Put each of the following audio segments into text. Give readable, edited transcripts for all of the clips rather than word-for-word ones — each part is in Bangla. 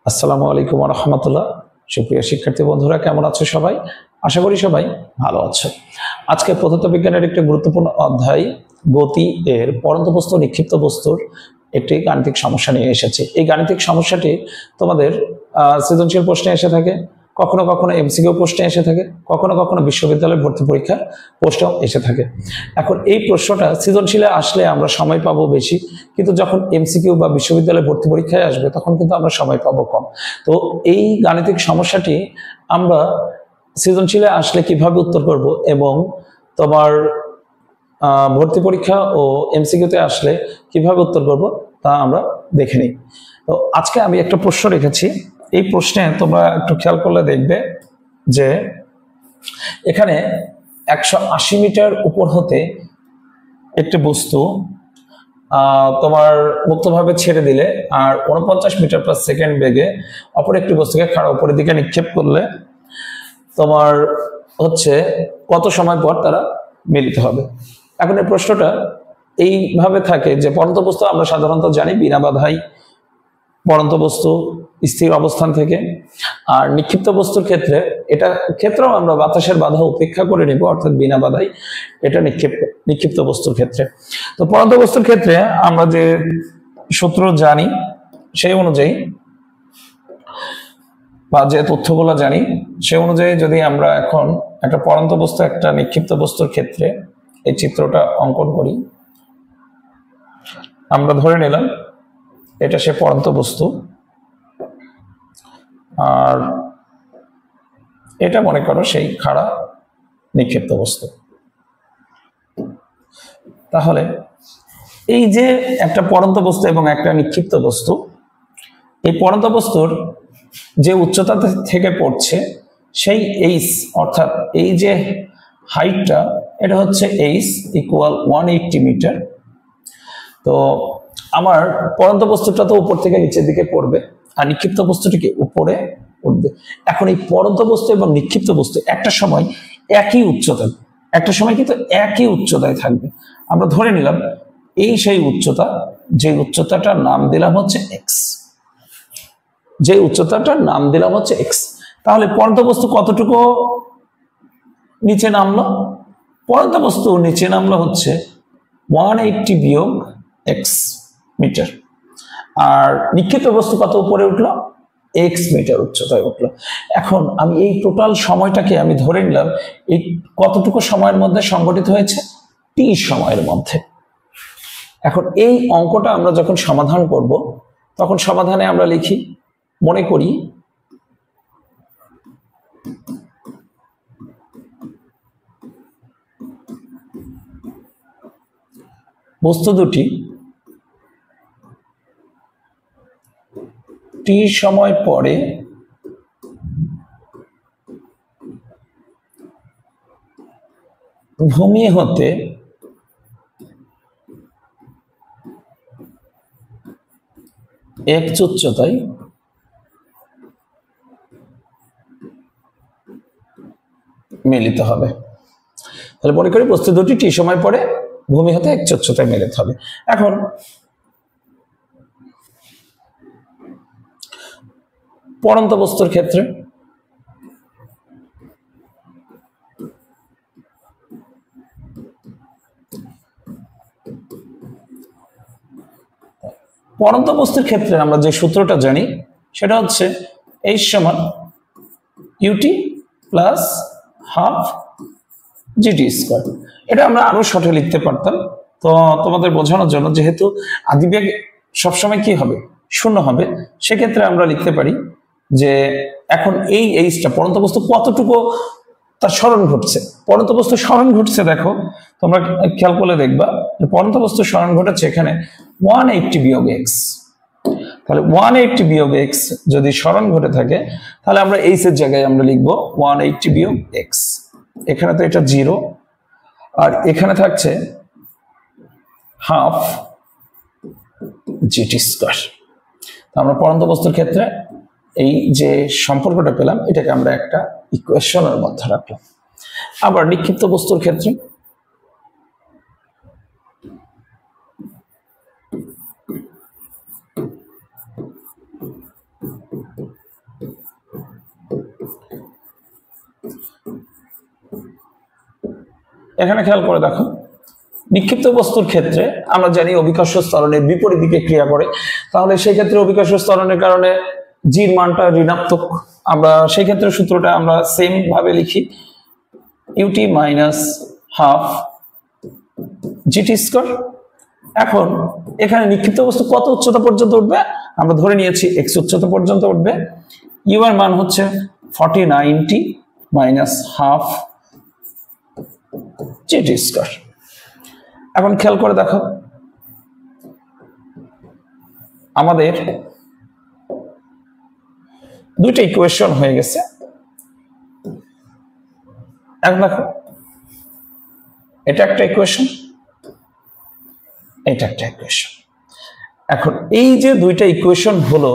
আসসালামু আলাইকুম ওয়া রাহমাতুল্লাহ। সুপ্রিয় শিক্ষার্থী বন্ধুরা, কেমন আছো সবাই? আশা করি সবাই ভালো আছো। আজকে পদার্থবিজ্ঞানের একটি গুরুত্বপূর্ণ অধ্যায় গতি এর পরন্ত বস্তু নিক্ষিপ্ত বস্তুর একটি গাণিতিক সমস্যা নিয়ে এসেছে। এই গাণিতিক সমস্যাটি তোমাদের সৃজনশীল প্রশ্নে এসে থাকে, কখনো কখনো এমসিকিউ প্রশ্নে এসে থাকে, কখনো কখনো বিশ্ববিদ্যালয় ভর্তি পরীক্ষার প্রশ্নেও এসে থাকে। এখন এই প্রশ্নটা সৃজনশীলে আসলে আমরা সময় পাবো বেশি, কিন্তু যখন এমসিকিউ বা বিশ্ববিদ্যালয় ভর্তি পরীক্ষায় আসবে তখন কিন্তু আমরা সময় পাবো কম। তো এই গাণিতিক সমস্যাটি আমরা সৃজনশীলে আসলে কিভাবে উত্তর করব এবং তোমার ভর্তি পরীক্ষা ও এমসিকিউতে আসলে কিভাবে উত্তর করব তা আমরা দেখে নিই। তো আজকে আমি একটা প্রশ্ন রেখেছি। এই প্রশ্নে তোমরা একটু খেয়াল করলে দেখবে যে এখানে 180 মিটার উপর হতে একটি বস্তু তোমার মুক্তভাবে ছেড়ে দিলে আর 49 মিটার পার সেকেন্ড বেগে অপর একটি বস্তুকে খাড়া উপরের দিকে নিক্ষেপ করলে তোমার হচ্ছে কত সময় পর তারা মিলিত হবে। এখন এই প্রশ্নটা এইভাবে থাকে যে পরন্ত বস্তু আমরা সাধারণত জানি বিনা বাধাই পরন্ত বস্তু স্থির অবস্থান থেকে, আর নিক্ষিপ্ত বস্তুর ক্ষেত্রেও আমরা বাতাসের বাধা উপেক্ষা করে নেব, অর্থাৎ বিনা বাধাই এটা নিক্ষিপ্ত বস্তুর ক্ষেত্রে। তো পরন্ত বস্তুর ক্ষেত্রে আমরা যে সূত্র জানি সেই অনুযায়ী বা যে তথ্যগুলো জানি সে অনুযায়ী যদি আমরা এখন একটা পরন্ত বস্তু একটা নিক্ষিপ্ত বস্তুর ক্ষেত্রে এই চিত্রটা অঙ্কন করি, আমরা ধরে নিলাম এটা সে পরন্ত বস্তু আর এটা মনে করো সেই খাড়া নিক্ষিপ্ত বস্তু। তাহলে এই যে একটা পরন্ত বস্তু এবং একটা নিক্ষিপ্ত বস্তু, এই পরন্ত বস্তুর যে উচ্চতা থেকে পড়ছে সেই এইচ, অর্থাৎ এই যে হাইটটা এটা হচ্ছে এইচ ইকুয়াল 180 মিটার। তো আমার পরন্ত বস্তুটা তো উপর থেকে নিচের দিকে পড়বে আর নিক্ষিপ্ত বস্তুটিকে উপরে উঠবে। এখন এই পরন্ত বস্তু এবং নিক্ষিপ্ত বস্তু একটা সময় একই উচ্চতায়, একটা সময় কিন্তু একই উচ্চতায় থাকবে। আমরা ধরে নিলাম এই সেই উচ্চতা, যে উচ্চতাটার নাম দিলাম হচ্ছে এক্স, যে উচ্চতাটার নাম দিলাম হচ্ছে এক্স। তাহলে পরন্ত বস্তু কতটুকু নিচে নামলো? পরন্ত বস্তু নিচে নামলো হচ্ছে 180 বিয়োগ এক্স মিটার, আর নিক্ষিপ্ত বস্তু কত উপরে উঠলো? এক্স মিটার উচ্চতায় উঠলো। এখন আমি এই টোটাল সময়টাকে আমি ধরে নিলাম এই কতটুকু সময়ের মধ্যে সংঘটিত হয়েছে? টি সময়ের মধ্যে। এখন এই অঙ্কটা আমরা যখন সমাধান করব তখন সমাধানে আমরা লিখি, মনে করি বস্তু দুটি টি সময় পরে ভূমি হতে এক্স উচ্চতায় মিলিত হবে। তাহলে মনে করি বস্তু দুটি টি সময় পরে ভূমি হতে এক্স উচ্চতায় মিলিত হবে। এখন পরন্ত বস্তুর ক্ষেত্রে পরন্ত বস্তুর ক্ষেত্রে আমরা যে সূত্রটা জানি সেটা হচ্ছে এইচ সমান u t plus half GT square. এটা আমরা আরো শর্টে লিখতে পারতাম, তো তোমাদের বোঝানোর জন্য, যেহেতু আদিবেগ সবসময় কি হবে? শূন্য হবে, সেক্ষেত্রে আমরা লিখতে পারি যে এখন এই এইচটা পরন্ত বস্তু কতটুকু তার স্মরণ ঘটছে। পরন্ত বস্তু স্মরণ ঘটছে, দেখো তোমরা খেয়াল করলে দেখবা যে পরন্ত বস্তু স্মরণ ঘটেছে এখানে 180 বিয়োগ এক্স। তাহলে 180 বিয়োগ এক্স যদি স্মরণ ঘটে থাকে তাহলে আমরা এইচ এর জায়গায় আমরা লিখবো 180 বিয়োগ এক্স। এখানে তো এটা 0 আর এখানে থাকছে হাফ জিটি স্কয়ার। আমরা পরন্ত বস্তুর ক্ষেত্রে এই যে সম্পর্কটা পেলাম এটাকে আমরা একটা ইকুয়েশনের মধ্যে রাখলাম। আবার নিক্ষিপ্ত বস্তুর ক্ষেত্রে এখানে খেয়াল করে দেখো, নিক্ষিপ্ত বস্তুর ক্ষেত্রে আমরা জানি অভিকর্ষ ত্বরণের বিপরীত দিকে ক্রিয়া করে, তাহলে সেই ক্ষেত্রে অভিকর্ষ ত্বরণের কারণে জির মানটা ঋণাত্মক। আমরা সেই ক্ষেত্রে সূত্রটা আমরা সেম ভাবে লিখি, u t minus half GT square. এখন এখানে নিক্ষিপ্ত বস্তু কত উচ্চতা পর্যন্ত উঠবে, আমরা ধরে নিয়েছি এক্স উচ্চতা পর্যন্ত উঠবে। ইউ এর মান হচ্ছে 4090 মাইনাস হাফ জিটি স্কয়ার। এখন খেয়াল করে দেখো, আমাদের দুইটা ইকুয়েশন হয়ে গেছে। এখন দেখো, এটা একটা ইকুয়েশন, এটা একটা ইকুয়েশন। এখন এই যে দুইটা ইকুয়েশন হলো,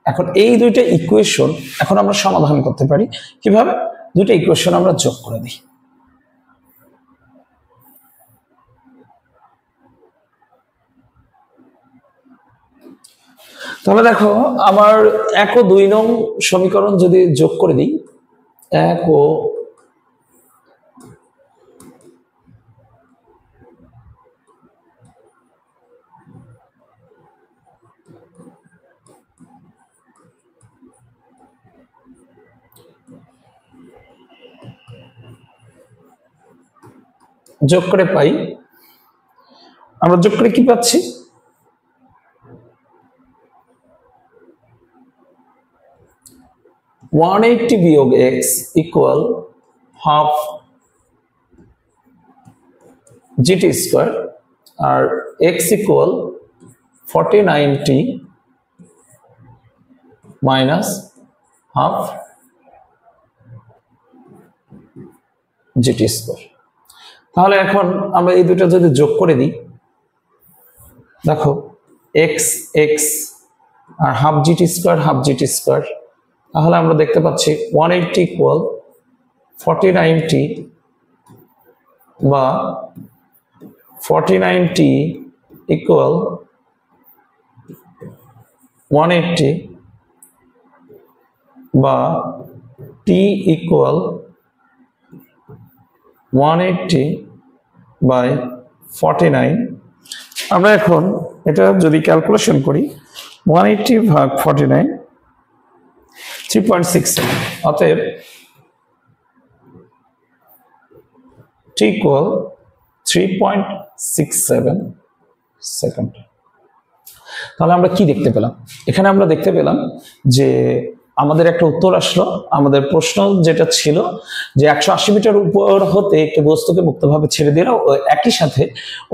এখন এই দুইটা ইকুয়েশন এখন আমরা সমাধান করতে পারি কিভাবে? দুইটা ইকুয়েশন আমরা যোগ করে দিই। তাহলে দেখো, আমার 1 ও 2 নং সমীকরণ যদি যোগ করে দিই, 1 ও যোগ করে পাই, আমরা যোগ করে কি পাচ্ছি? 180 বিয়োগ X equal half GT square, আর X equal 4090 minus half GT square. তাহলে এখন আমরা এই দুটো যদি যোগ করে দিই, দেখো এক্স এক্স আর half GT square half GT square, তাহলে আমরা দেখতে পাচ্ছি 180 ইকুয়াল 4090 বা 4090 ইকুয়াল 180 বা টি ইকুয়াল 180 বাই 49। আমরা এখন এটা যদি ক্যালকুলেশন করি, 180 ভাগ 49 3.67, অতএব টি ইকুয়াল 3.67 সেকেন্ড। তাহলে আমরা কি দেখতে পেলাম? এখানে আমরা দেখতে পেলাম যে আমাদের একটা উত্তর আসলো। আমাদের প্রশ্ন যেটা ছিল যে 180 মিটার উপর হতে একটি বস্তুকে মুক্তভাবে ছেড়ে দিলে ও একই সাথে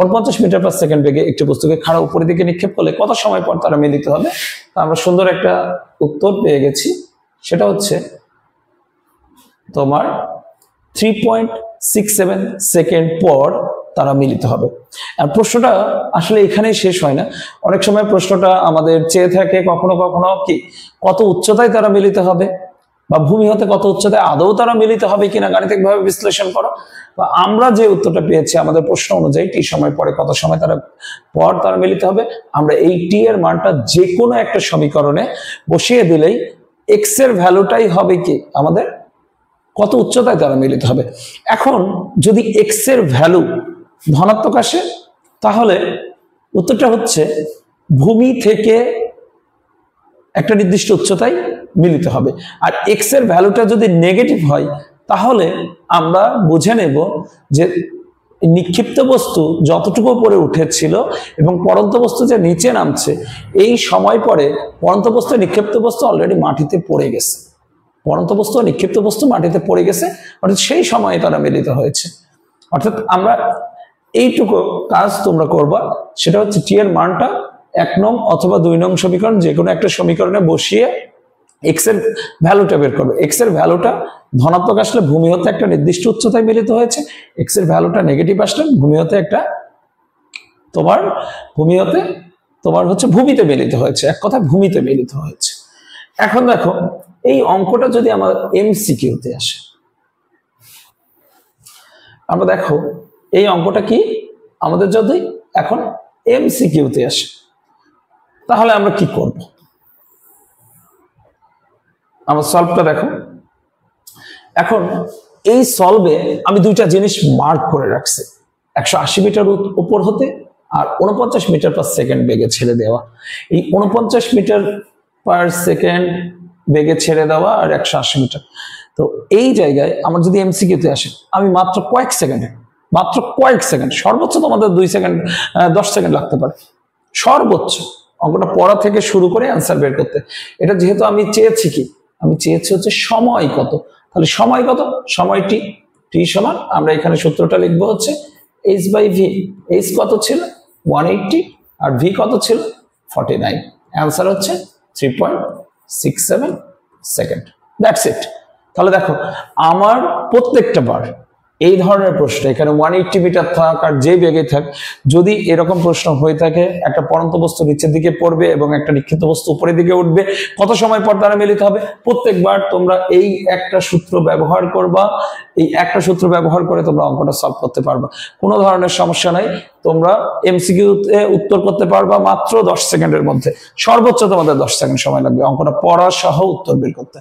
49 মিটার পার সেকেন্ড বেগে একটি বস্তুকে খাড়া উপরের দিকে নিক্ষেপ করলে কত সময় পর তারা মিলিত হবে? আমরা সুন্দর একটা উত্তর পেয়ে গেছি, সেটা হচ্ছে তোমার 3.67 সেকেন্ড পর তারা মিলিত হবে। আর প্রশ্নটা আসলে এখানেই শেষ হয় না, অনেক সময় প্রশ্নটা আমাদের চেয়ে থাকে কখনো কখনো কি কত উচ্চতায় তারা মিলিত হবে, বা ভূমি হতে কত উচ্চতায় আদৌ তারা মিলিত হবে কিনা গাণিতিকভাবে বিশ্লেষণ করো। বা আমরা যে উত্তরটা পেয়েছি আমাদের প্রশ্ন অনুযায়ী টি সময় পরে কত সময় তারা মিলিত হবে, আমরা এই টি এর মানটা যে কোনো একটা সমীকরণে বসিয়ে দিলেই এক্স এর ভ্যালুটাই হবে কি আমাদের কত উচ্চতায় তারা মিলিত হবে। এখন যদি এক্স এর ভ্যালু ধনাত্মক আসে, তাহলে উত্তরটা হচ্ছে ভূমি থেকে একটা নির্দিষ্ট উচ্চতায় মিলিত হবে। আর এক্স এর ভ্যালুটা যদি নেগেটিভ হয়, তাহলে আমরা বুঝে নেব যে নিক্ষিপ্ত বস্তু যতটুকু উপরে উঠেছিল এবং পড়ন্ত বস্তু যে নিচে নামছে, এই সময় পরে পড়ন্ত বস্তু নিক্ষিপ্ত বস্তু অলরেডি মাটিতে পড়ে গেছে, পড়ন্ত বস্তু নিক্ষিপ্ত বস্তু মাটিতে পড়ে গেছে, অর্থাৎ সেই সময়ে তারা মিলিত হয়েছে। অর্থাৎ আমরা এইটুকু কাজ তোমরা করবা, সেটা হচ্ছে টি এর মানটা 1 নং অথবা 2 নং সমীকরণ যে কোনো একটা সমীকরণে বসিয়ে এক্স এর ভ্যালুটা বের করবে। এক্স এর ভ্যালুটা ধনাত্মক আসলে ভূমি হতে একটা নির্দিষ্ট উচ্চতায় মিলিত হয়েছে, এক্স এর ভ্যালুটা নেগেটিভ আসলে ভূমি হতে একটা তোমার হচ্ছে ভূমিতে মিলিত হয়েছে, এক কথায় ভূমিতে মিলিত হয়েছে। এখন দেখো, এই অঙ্কটা যদি আমার এমসিকিউতে আসে, আমরা দেখো এই অঙ্কটা কি আমাদের যদি এখন এমসিকিউতে আসে, তাহলে আমরা কি করব? আমার সলভটা দেখো। এখন এই সলভে আমি দুইটা জিনিস মার্ক করে রাখছি, 180 মিটার উপর হতে আর 49 মিটার পার সেকেন্ড বেগে ছেড়ে দেওয়া। এই 49 মিটার পার সেকেন্ড বেগে ছেড়ে দেওয়া আর 180 মিটার। তো এই জায়গায় আমার যদি এমসিকিউতে আসে, আমি মাত্র কয়েক সেকেন্ড, সর্বোচ্চ তোমাদের 2 সেকেন্ড 10 সেকেন্ড লাগতে পারে সর্বোচ্চ অঙ্কটা পড়া থেকে শুরু করে অ্যান্সার বের করতে। এটা যেহেতু আমি চেয়েছি কি, আমি চেয়েছি হচ্ছে সময় কত, তাহলে সময় কত, সময়টি টি সমান, আমরা এখানে সূত্রটা লিখবো হচ্ছে এইচ বাই ভি। এইচ কত ছিল 180 আর ভি কত ছিল 49, অ্যান্সার হচ্ছে 3.67 সেকেন্ড। That's it. তাহলে দেখো আমার প্রত্যেকটা বার এই ধরনের প্রশ্ন, এখানে 180 মিটার থাক আর যে বেগে থাক, যদি এরকম প্রশ্ন হয়ে থাকে, একটা পড়ন্ত বস্তু নিচের দিকে পড়বে এবং একটা নিক্ষিপ্ত বস্তু উপরের দিকে উঠবে, কত সময় পর তারা মিলিত হবে, প্রত্যেকবার তোমরা এই একটা সূত্র ব্যবহার করবা, এই একটা সূত্র ব্যবহার করে তোমরা অঙ্কটা সলভ করতে পারবা, কোনো ধরনের সমস্যা নাই। তোমরা এমসিকিউতে উত্তর করতে পারবা মাত্র 10 সেকেন্ডের মধ্যে, সর্বোচ্চ তোমাদের 10 সেকেন্ড সময় লাগবে অঙ্কটা পড়া সহ উত্তর বের করতে।